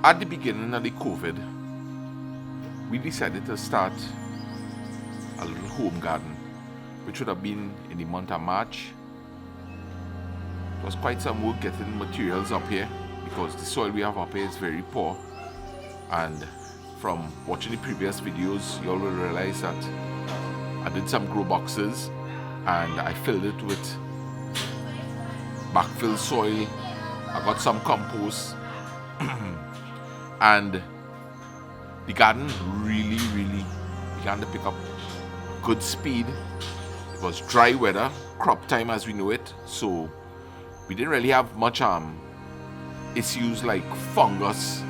At the beginning of the COVID, we decided to start a little home garden, which would have been in the month of March. It was quite some work getting materials up here because the soil we have up here is very poor, and from watching the previous videos you all will realize that I did some grow boxes and I filled it with backfill soil. I got some compost and the garden really began to pick up good speed. It was dry weather, crop time as we know it, so we didn't really have much issues like fungus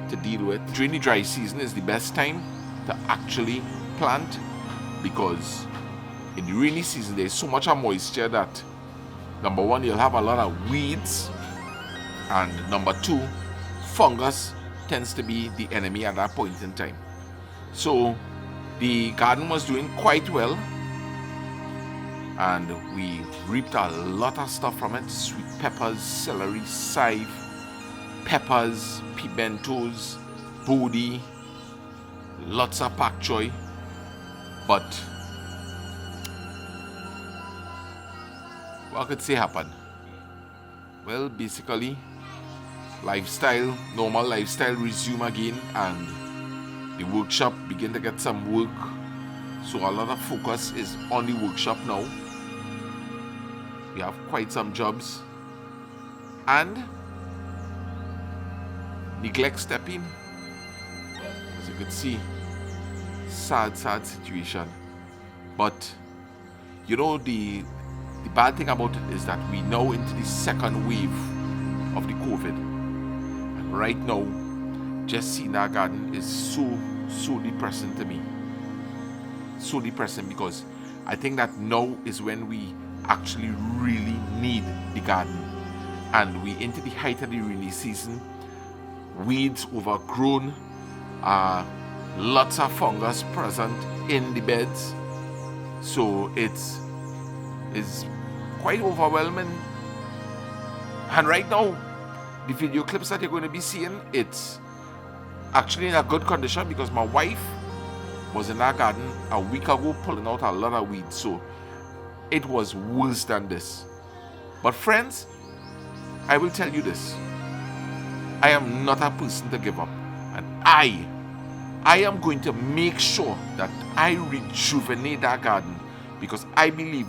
to deal with. During the dry season is the best time to actually plant, because in the rainy season there's so much moisture that number one, you'll have a lot of weeds, and number two, fungus tends to be the enemy at that point in time. So the garden was doing quite well and we reaped a lot of stuff from it: sweet peppers, celery, chive, peppers, pimentos, bodi, lots of pak choy. But what could say happened? Well, basically normal lifestyle resume again, and the workshop begin to get some work, so a lot of focus is on the workshop now. We have quite some jobs and neglect stepping, as you can see. Sad situation. But you know, the bad thing about it is that we now into the second wave of the COVID. And right now, just seeing our garden is so depressing to me. So depressing, because I think that now is when we actually really need the garden. And we into the height of the rainy season. Weeds overgrown, lots of fungus present in the beds, so it's quite overwhelming. And right now, the video clips that you're going to be seeing, it's actually in a good condition, because my wife was in our garden a week ago pulling out a lot of weeds, so it was worse than this. But friends, I will tell you this: I am not a person to give up, and I am going to make sure that I rejuvenate that garden, because I believe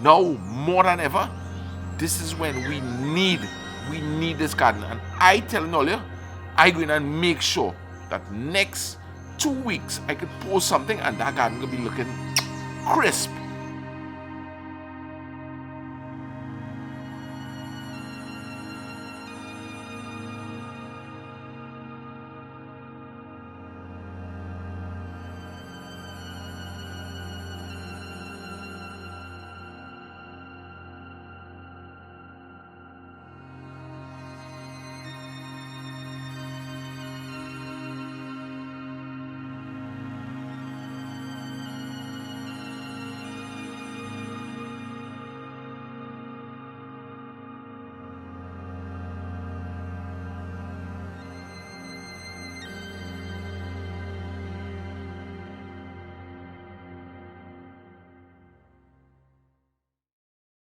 now more than ever, this is when we need this garden. And I tell you, I'm going to make sure that next 2 weeks I could post something and that garden will be looking crisp.